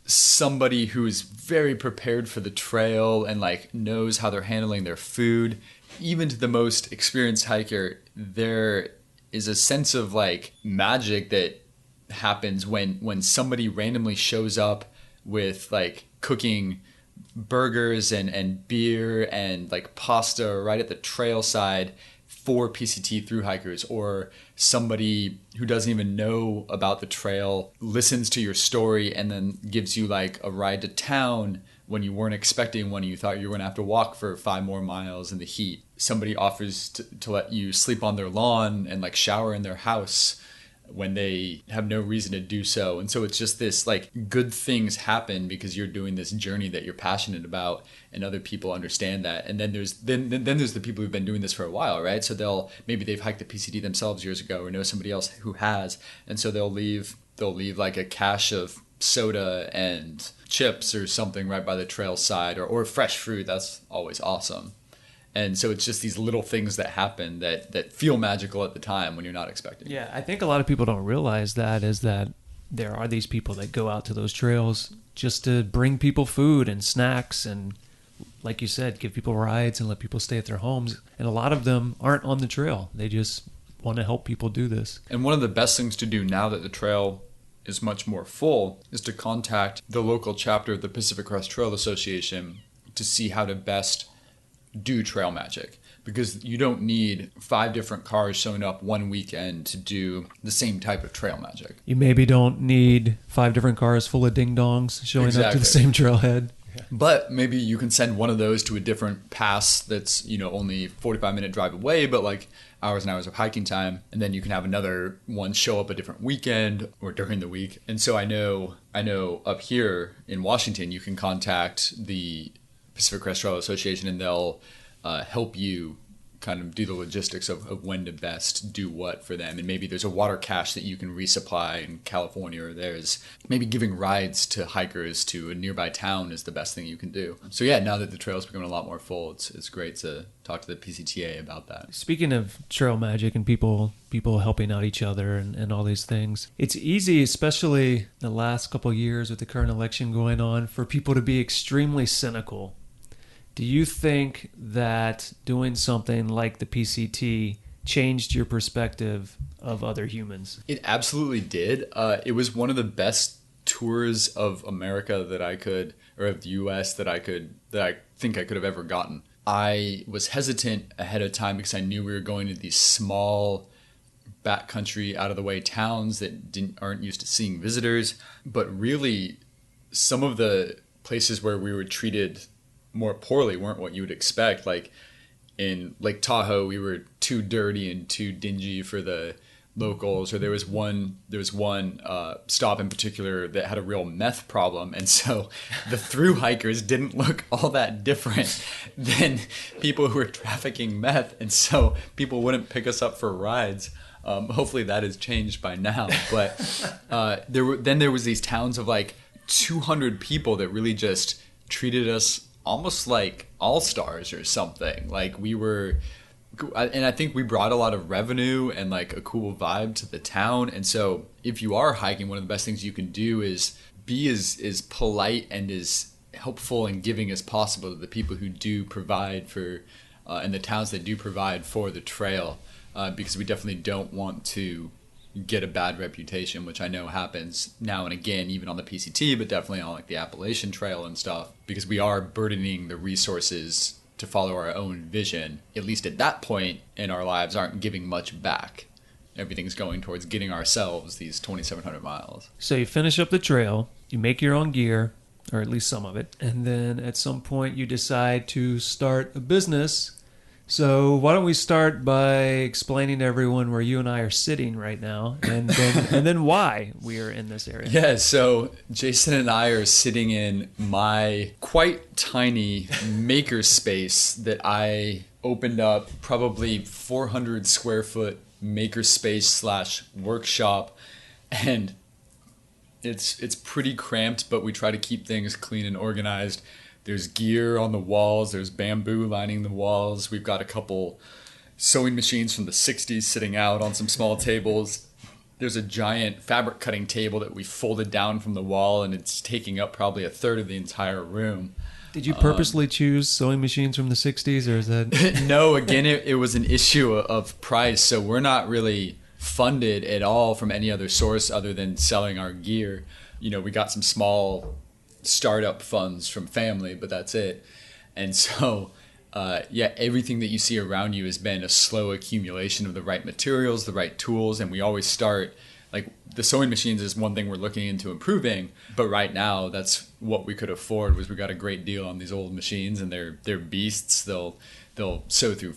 somebody who is very prepared for the trail and knows how they're handling their food, even to the most experienced hiker, there is a sense of magic that happens when somebody randomly shows up with cooking burgers and beer and pasta right at the trail side for PCT thru-hikers, or somebody who doesn't even know about the trail listens to your story and then gives you a ride to town when you weren't expecting one. You thought you were going to have to walk for 5 more miles in the heat. Somebody offers to let you sleep on their lawn and shower in their house when they have no reason to do so. And so it's just this good things happen because you're doing this journey that you're passionate about, and other people understand that. And then there's the people who've been doing this for a while, right? So maybe they've hiked the PCT themselves years ago or know somebody else who has, and so they'll leave a cache of soda and chips or something right by the trail side, or fresh fruit. That's always awesome. And so it's just these little things that happen that feel magical at the time when you're not expecting. Yeah, I think a lot of people don't realize that there are these people that go out to those trails just to bring people food and snacks and, like you said, give people rides and let people stay at their homes. And a lot of them aren't on the trail. They just want to help people do this. And one of the best things to do now that the trail is much more full is to contact the local chapter of the Pacific Crest Trail Association to see how to best do trail magic, because you don't need 5 different cars showing up one weekend to do the same type of trail magic. You maybe don't need 5 different cars full of ding-dongs showing up to the same trailhead. But maybe you can send one of those to a different pass that's, only 45-minute drive away, but hours and hours of hiking time. And then you can have another one show up a different weekend or during the week. And so I know up here in Washington, you can contact the Pacific Crest Trail Association, and they'll help you kind of do the logistics of when to best do what for them. And maybe there's a water cache that you can resupply in California, or there's maybe giving rides to hikers to a nearby town is the best thing you can do. So yeah, now that the trail's becoming a lot more full, it's great to talk to the PCTA about that. Speaking of trail magic and people helping out each other and all these things, it's easy, especially the last couple of years with the current election going on, for people to be extremely cynical. Do you think that doing something like the PCT changed your perspective of other humans? It absolutely did. It was one of the best tours of America that I could, or of the US that I think I could have ever gotten. I was hesitant ahead of time because I knew we were going to these small backcountry, out of the way towns that aren't used to seeing visitors. But really, some of the places where we were treated more poorly weren't what you would expect. Like in Lake Tahoe, we were too dirty and too dingy for the locals. Or there was one stop in particular that had a real meth problem, and so the thru-hikers didn't look all that different than people who were trafficking meth, and so people wouldn't pick us up for rides. Hopefully that has changed by now. But there was these towns of like 200 people that really just treated us almost like all-stars or something. Like we were, and I think we brought a lot of revenue and like a cool vibe to the town. And so if you are hiking, one of the best things you can do is be as polite and as helpful and giving as possible to the people who do provide for, and the towns that do provide for the trail, because we definitely don't want to get a bad reputation, which I know happens now and again, even on the PCT, but definitely on like the Appalachian Trail and stuff, because we are burdening the resources to follow our own vision. At least at that point in our lives, aren't giving much back. Everything's going towards getting ourselves these 2,700 miles. So you finish up the trail, you make your own gear, or at least some of it, and then at some point you decide to start a business. So why don't we start by explaining to everyone where you and I are sitting right now, and then why we are in this area. Yeah, so Jason and I are sitting in my quite tiny maker space that I opened up, probably 400 square foot maker space / workshop, and it's pretty cramped, but we try to keep things clean and organized. There's gear on the walls. There's bamboo lining the walls. We've got a couple sewing machines from the 60s sitting out on some small tables. There's a giant fabric cutting table that we folded down from the wall, and it's taking up probably a third of the entire room. Did you purposely choose sewing machines from the 60s, or is that... No, again, it was an issue of price. So we're not really funded at all from any other source other than selling our gear. You know, we got some small startup funds from family, but that's it. And so everything that you see around you has been a slow accumulation of the right materials, the right tools, and we always start, like, the sewing machines is one thing we're looking into improving, but right now that's what we could afford. Was we got a great deal on these old machines, and they're beasts. They'll sew through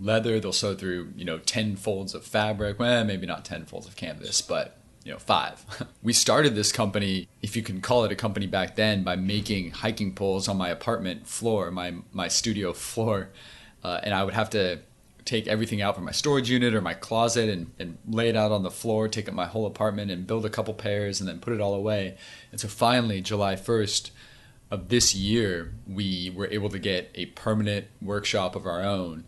leather, they'll sew through 10 folds of fabric, well, maybe not 10 folds of canvas, but 5. We started this company, if you can call it a company back then, by making hiking poles on my apartment floor, my studio floor. And I would have to take everything out from my storage unit or my closet and lay it out on the floor, take up my whole apartment and build a couple pairs and then put it all away. And so finally, July 1st of this year, we were able to get a permanent workshop of our own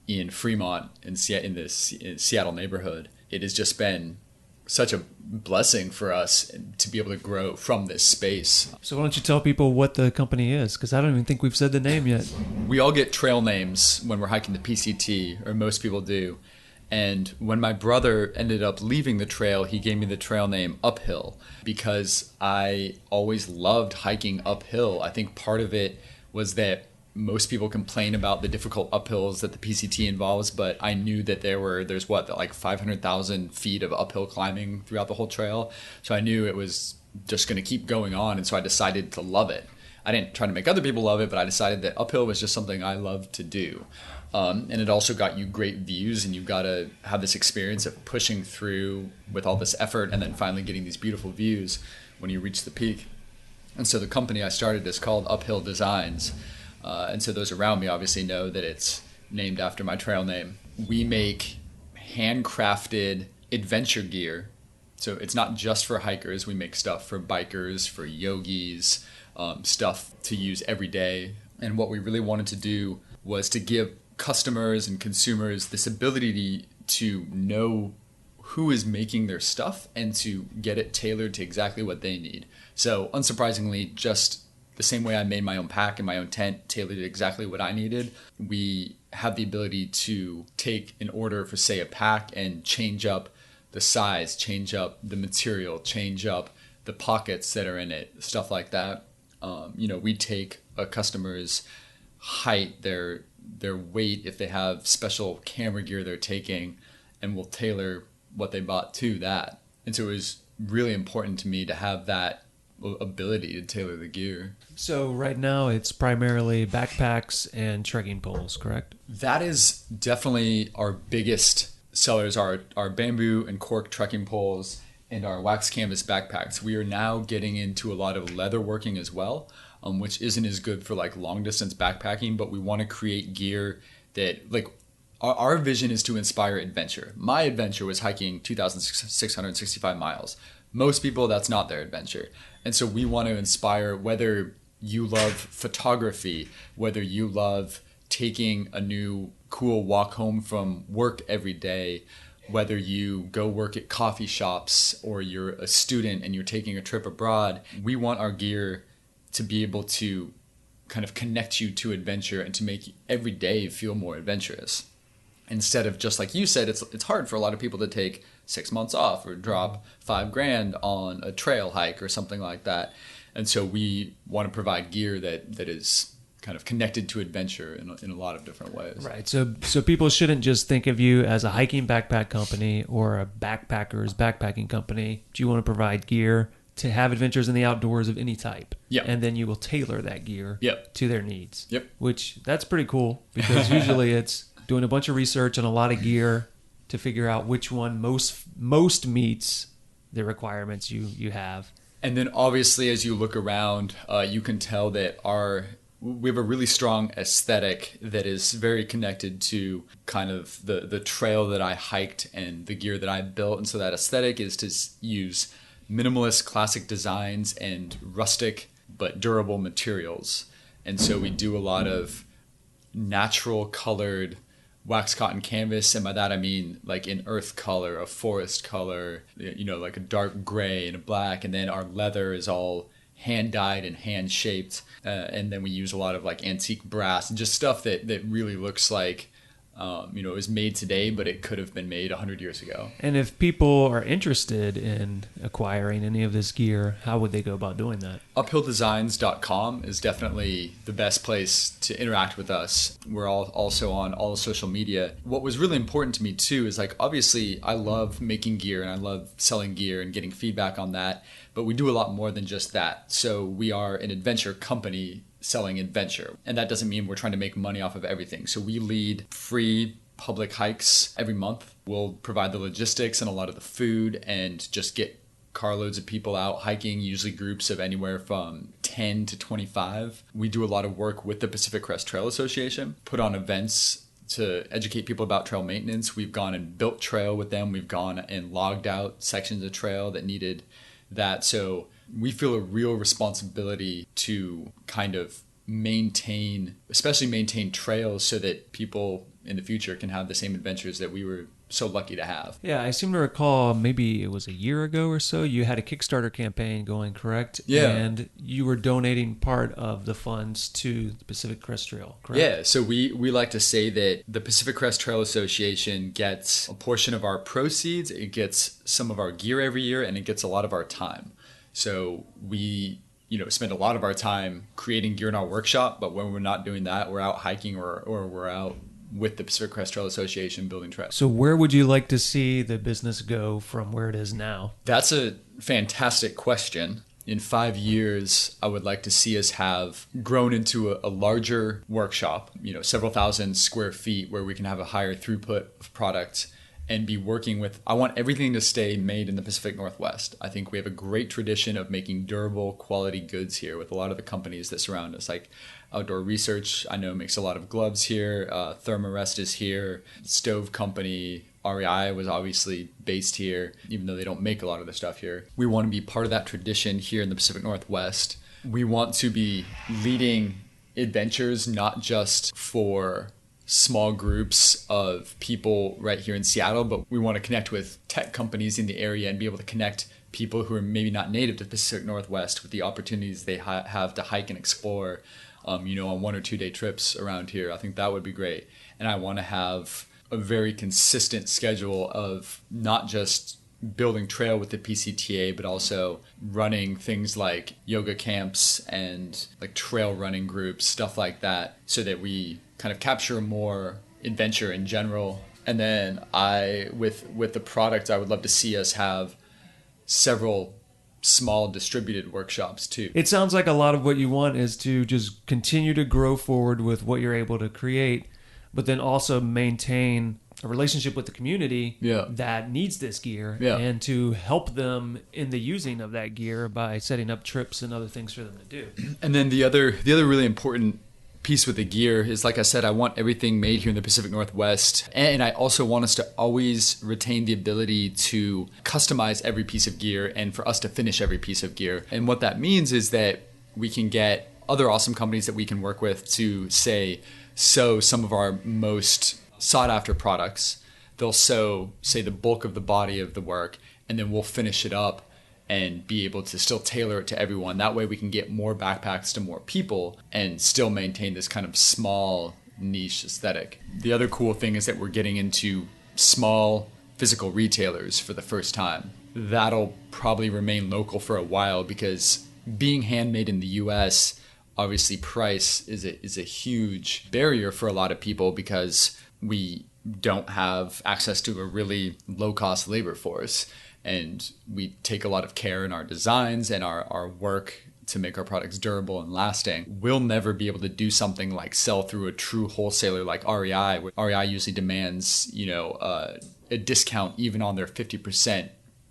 in Fremont, in the Seattle neighborhood. It has just been such a blessing for us to be able to grow from this space. So why don't you tell people what the company is? Because I don't even think we've said the name yet. We all get trail names when we're hiking the PCT, or most people do. And when my brother ended up leaving the trail, he gave me the trail name Uphill, because I always loved hiking uphill. I think part of it was that most people complain about the difficult uphills that the PCT involves, but I knew that there's 500,000 feet of uphill climbing throughout the whole trail. So I knew it was just going to keep going on, and so I decided to love it. I didn't try to make other people love it, but I decided that uphill was just something I loved to do. And it also got you great views, and you've got to have this experience of pushing through with all this effort and then finally getting these beautiful views when you reach the peak. And so the company I started is called Uphill Designs. And so those around me obviously know that it's named after my trail name. We make handcrafted adventure gear. So it's not just for hikers. We make stuff for bikers, for yogis, stuff to use every day. And what we really wanted to do was to give customers and consumers this ability to know who is making their stuff and to get it tailored to exactly what they need. So unsurprisingly, just the same way I made my own pack and my own tent tailored to exactly what I needed, we have the ability to take an order for, say, a pack and change up the size, change up the material, change up the pockets that are in it, stuff like that. We take a customer's height, their weight, if they have special camera gear they're taking, and we'll tailor what they bought to that. And so it was really important to me to have that ability to tailor the gear. So right now it's primarily backpacks and trekking poles, correct? That is definitely our biggest sellers, our bamboo and cork trekking poles and our wax canvas backpacks. We are now getting into a lot of leather working as well, which isn't as good for like long distance backpacking, but we want to create gear that like our vision is to inspire adventure. My adventure was hiking 2,665 miles. Most people, that's not their adventure. And so we want to inspire, whether you love photography, whether you love taking a new cool walk home from work every day, whether you go work at coffee shops or you're a student and you're taking a trip abroad, we want our gear to be able to kind of connect you to adventure and to make every day feel more adventurous. Instead of just like you said, it's hard for a lot of people to take 6 months off or drop $5,000 on a trail hike or something like that. And so we want to provide gear that is kind of connected to adventure in a lot of different ways. Right. So people shouldn't just think of you as a hiking backpack company or a backpackers backpacking company. You want to provide gear to have adventures in the outdoors of any type. Yep. And then you will tailor that gear to their needs. Yep. Which that's pretty cool because usually it's doing a bunch of research on a lot of gear to figure out which one most meets the requirements you have. And then obviously as you look around, you can tell that we have a really strong aesthetic that is very connected to kind of the trail that I hiked and the gear that I built. And so that aesthetic is to use minimalist classic designs and rustic but durable materials. And so we do a lot of natural colored wax cotton canvas, and by that I mean like an earth color, a forest color, like a dark gray and a black, and then our leather is all hand dyed and hand shaped, and then we use a lot of like antique brass and just stuff that really looks like it was made today, but it could have been made 100 years ago. And if people are interested in acquiring any of this gear, how would they go about doing that? uphilldesigns.com is definitely the best place to interact with us. We're also on all social media. What was really important to me too is like, obviously I love making gear and I love selling gear and getting feedback on that, but we do a lot more than just that. So we are an adventure company selling adventure. And that doesn't mean we're trying to make money off of everything. So we lead free public hikes every month. We'll provide the logistics and a lot of the food and just get carloads of people out hiking, usually groups of anywhere from 10 to 25. We do a lot of work with the Pacific Crest Trail Association, put on events to educate people about trail maintenance. We've gone and built trail with them. We've gone and logged out sections of trail that needed that. So we feel a real responsibility to kind of especially maintain trails so that people in the future can have the same adventures that we were so lucky to have. Yeah, I seem to recall maybe it was a year ago or so, you had a Kickstarter campaign going, correct? Yeah. And you were donating part of the funds to the Pacific Crest Trail, correct? Yeah, so we like to say that the Pacific Crest Trail Association gets a portion of our proceeds, it gets some of our gear every year, and it gets a lot of our time. So we spend a lot of our time creating gear in our workshop, but when we're not doing that, we're out hiking or we're out with the Pacific Crest Trail Association building trails. So where would you like to see the business go from where it is now? That's a fantastic question. In 5 years, I would like to see us have grown into a larger workshop, several thousand square feet where we can have a higher throughput of product and be working with, I want everything to stay made in the Pacific Northwest. I think we have a great tradition of making durable quality goods here with a lot of the companies that surround us, like Outdoor Research, I know makes a lot of gloves here. Thermarest is here. Stove Company, REI was obviously based here, even though they don't make a lot of the stuff here. We want to be part of that tradition here in the Pacific Northwest. We want to be leading adventures, not just for small groups of people right here in Seattle, but we want to connect with tech companies in the area and be able to connect people who are maybe not native to the Pacific Northwest with the opportunities they have to hike and explore, on 1 or 2 day trips around here. I think that would be great. And I want to have a very consistent schedule of not just building trail with the PCTA, but also running things like yoga camps and like trail running groups, stuff like that, so that we kind of capture more adventure in general. And then with the product, I would love to see us have several small distributed workshops too. It sounds like a lot of what you want is to just continue to grow forward with what you're able to create, but then also maintain a relationship with the community that needs this gear and to help them in the using of that gear by setting up trips and other things for them to do. And then the other really important piece with the gear is, like I said, I want everything made here in the Pacific Northwest. And I also want us to always retain the ability to customize every piece of gear and for us to finish every piece of gear. And what that means is that we can get other awesome companies that we can work with to sew some of our most sought after products. They'll sew, say, the bulk of the body of the work, and then we'll finish it up and be able to still tailor it to everyone. That way we can get more backpacks to more people and still maintain this kind of small niche aesthetic. The other cool thing is that we're getting into small physical retailers for the first time. That'll probably remain local for a while because being handmade in the US, obviously price is a huge barrier for a lot of people because we don't have access to a really low-cost labor force. And we take a lot of care in our designs and our work to make our products durable and lasting. We'll never be able to do something like sell through a true wholesaler like REI. REI usually demands, a discount even on their 50%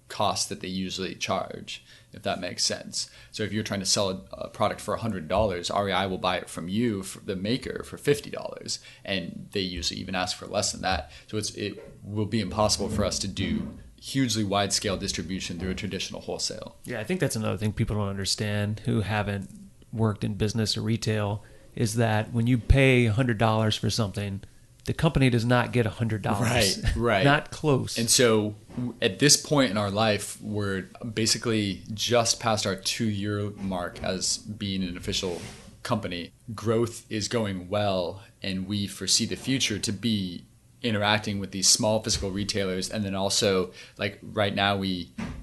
cost that they usually charge, if that makes sense. So if you're trying to sell a product for $100, REI will buy it from you, the maker, for $50. And they usually even ask for less than that. So it will be impossible for us to do hugely wide-scale distribution through a traditional wholesale. Yeah, I think that's another thing people don't understand who haven't worked in business or retail is that when you pay $100 for something, the company does not get $100. Right. Not close. And so at this point in our life, we're basically just past our 2-year mark as being an official company. Growth is going well, and we foresee the future to be interacting with these small physical retailers. And then also, like right now,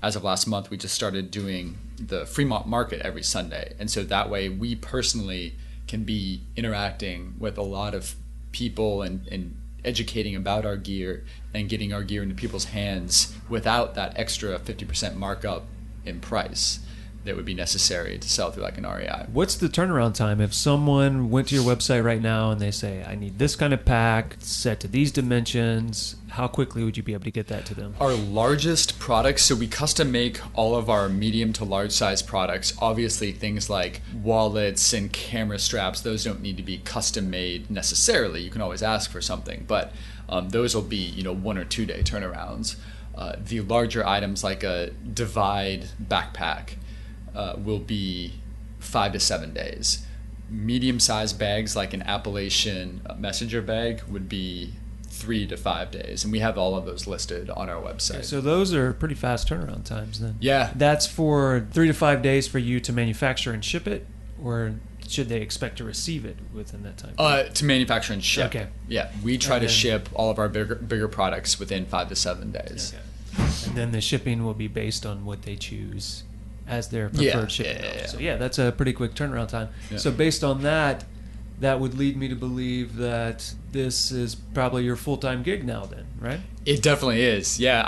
as of last month, we just started doing the Fremont Market every Sunday. And so that way we personally can be interacting with a lot of people and educating about our gear and getting our gear into people's hands without that extra 50% markup in price that would be necessary to sell through like an REI. What's the turnaround time if someone went to your website right now and they say, I need this kind of pack set to these dimensions? How quickly would you be able to get that to them? Our largest products, so we custom make all of our medium to large size products. Obviously things like wallets and camera straps, those don't need to be custom made necessarily. You can always ask for something, but those will be 1 or 2 day turnarounds. The larger items like a Divide backpack will be 5 to 7 days. Medium-sized bags like an Appalachian messenger bag would be 3 to 5 days, and we have all of those listed on our website. So those are pretty fast turnaround times then. Yeah. That's for 3 to 5 days for you to manufacture and ship it, or should they expect to receive it within that time? To manufacture and ship. Okay. Yeah, we try to ship all of our bigger products within 5 to 7 days. Okay. And then the shipping will be based on what they choose as their preferred shipping. Yeah. So that's a pretty quick turnaround time. Yeah. So based on that would lead me to believe that this is probably your full-time gig now then, right? It definitely is. Yeah,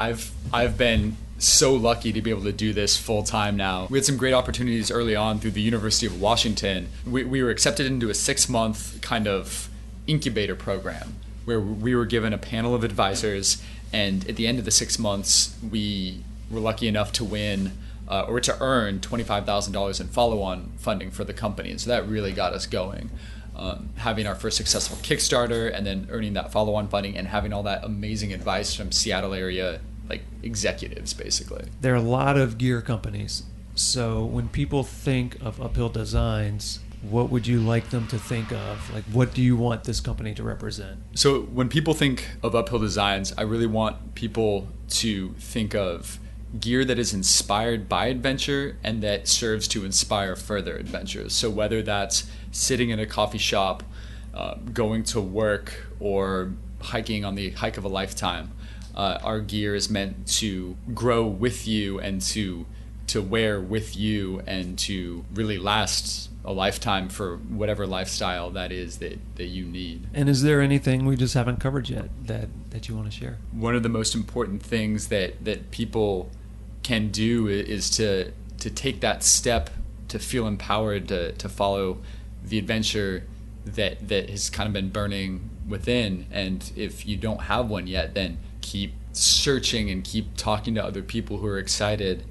I've been so lucky to be able to do this full-time now. We had some great opportunities early on through the University of Washington. We were accepted into a 6-month kind of incubator program where we were given a panel of advisors And at the end of the 6 months, we were lucky enough to win or to earn $25,000 in follow-on funding for the company. And so that really got us going. Having our first successful Kickstarter and then earning that follow-on funding and having all that amazing advice from Seattle area like executives, basically. There are a lot of gear companies. So when people think of Uphill Designs, what would you like them to think of? Like, what do you want this company to represent? So when people think of Uphill Designs, I really want people to think of gear that is inspired by adventure and that serves to inspire further adventures. So whether that's sitting in a coffee shop, going to work, or hiking on the hike of a lifetime, our gear is meant to grow with you and to wear with you and to really last a lifetime for whatever lifestyle that is that you need. And is there anything we just haven't covered yet that you want to share? One of the most important things that people can do is to take that step to feel empowered to follow the adventure that has kind of been burning within. And if you don't have one yet, then keep searching and keep talking to other people who are excited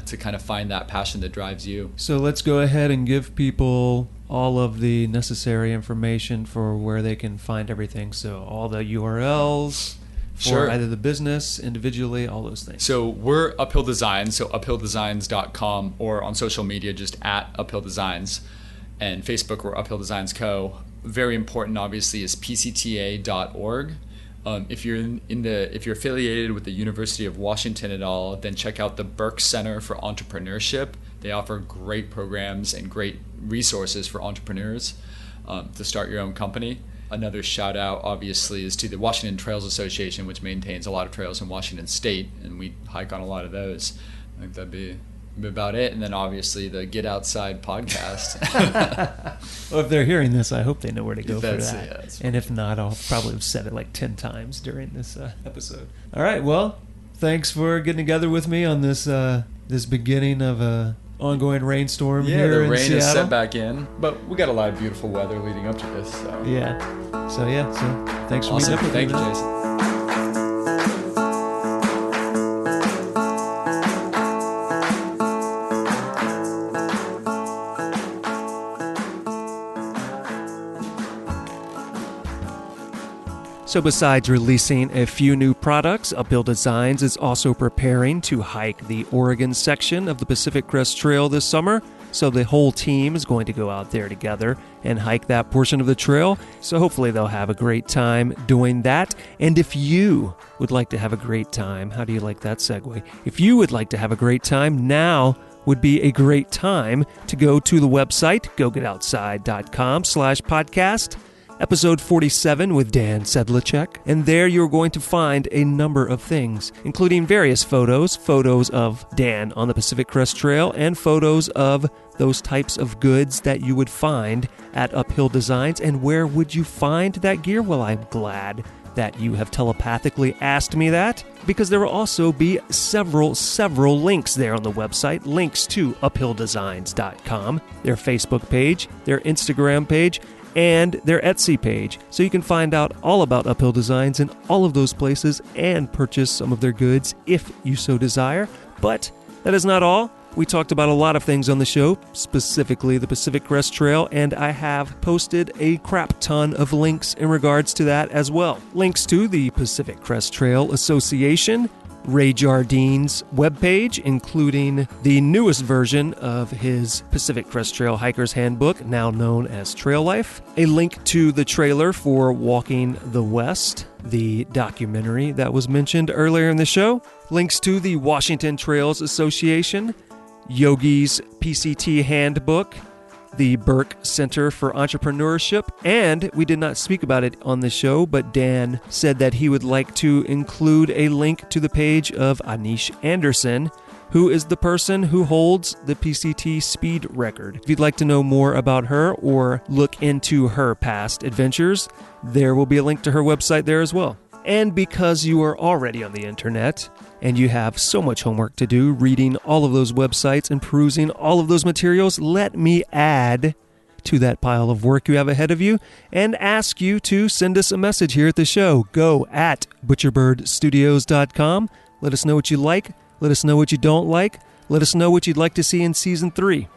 to kind of find that passion that drives you. So let's go ahead and give people all of the necessary information for where they can find everything. So all the URLs for either the business, individually, all those things. So we're Uphill Designs, so uphilldesigns.com, or on social media, just at Uphill Designs. And Facebook, we're Uphill Designs Co. Very important, obviously, is pcta.org. If you're affiliated with the University of Washington at all, then check out the Buerk Center for Entrepreneurship. They offer great programs and great resources for entrepreneurs to start your own company. Another shout out, obviously, is to the Washington Trails Association, which maintains a lot of trails in Washington State, and we hike on a lot of those. I think that'd be about it. And then obviously the Get Outside podcast. Well, if they're hearing this, I hope they know where to go for that. Yeah, and if not, I'll probably have said it like 10 times during this episode. All right, well, thanks for getting together with me on this this beginning of a ongoing rainstorm here in Seattle. Yeah, the rain is set back in, but we got a lot of beautiful weather leading up to this. So. Yeah. So thanks for meeting up with me. Thank you, Jason. So besides releasing a few new products, Uphill Designs is also preparing to hike the Oregon section of the Pacific Crest Trail this summer. So the whole team is going to go out there together and hike that portion of the trail. So hopefully they'll have a great time doing that. And if you would like to have a great time, how do you like that segue? If you would like to have a great time, now would be a great time to go to the website, gogetoutside.com/podcast. Episode 47 with Dan Sedlacek, and there you're going to find a number of things, including various photos of Dan on the Pacific Crest Trail, and photos of those types of goods that you would find at Uphill Designs. And where would you find that gear? Well, I'm glad that you have telepathically asked me that, because there will also be several links there on the website, links to uphilldesigns.com, their Facebook page, their Instagram page, and their Etsy page. So you can find out all about Uphill Designs in all of those places and purchase some of their goods if you so desire. But that is not all. We talked about a lot of things on the show, specifically the Pacific Crest Trail, and I have posted a crap ton of links in regards to that as well. Links to the Pacific Crest Trail Association, Ray Jardine's webpage, including the newest version of his Pacific Crest Trail Hiker's Handbook, now known as Trail Life, a link to the trailer for Walking the West, the documentary that was mentioned earlier in the show, links to the Washington Trails Association, Yogi's PCT Handbook, the Buerk Center for Entrepreneurship, and we did not speak about it on the show, but Dan said that he would like to include a link to the page of Anish Anderson, who is the person who holds the PCT speed record. If you'd like to know more about her or look into her past adventures, there will be a link to her website there as well. And because you are already on the internet and you have so much homework to do, reading all of those websites and perusing all of those materials, let me add to that pile of work you have ahead of you and ask you to send us a message here at the show. Go at butcherbirdstudios.com. Let us know what you like. Let us know what you don't like. Let us know what you'd like to see in Season 3.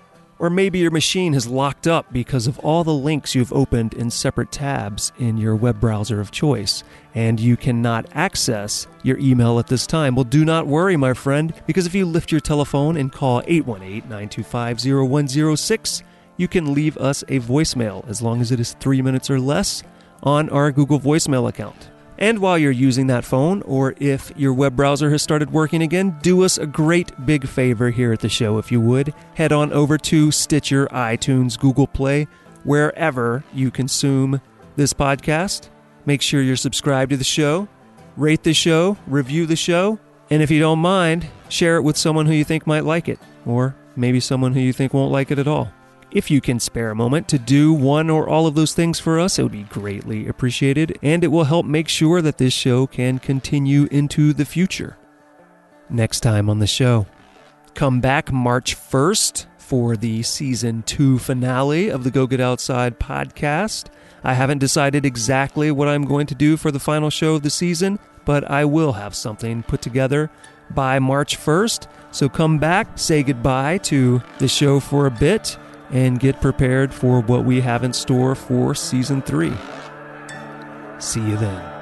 Or maybe your machine has locked up because of all the links you've opened in separate tabs in your web browser of choice, and you cannot access your email at this time. Well, do not worry, my friend, because if you lift your telephone and call 818-925-0106, you can leave us a voicemail as long as it is 3 minutes or less on our Google voicemail account. And while you're using that phone, or if your web browser has started working again, do us a great big favor here at the show, if you would. Head on over to Stitcher, iTunes, Google Play, wherever you consume this podcast. Make sure you're subscribed to the show, rate the show, review the show, and if you don't mind, share it with someone who you think might like it, or maybe someone who you think won't like it at all. If you can spare a moment to do one or all of those things for us, it would be greatly appreciated, and it will help make sure that this show can continue into the future. Next time on the show, come back March 1st for the Season 2 finale of the Go Get Outside podcast. I haven't decided exactly what I'm going to do for the final show of the season, but I will have something put together by March 1st. So come back, say goodbye to the show for a bit, and get prepared for what we have in store for Season 3. See you then.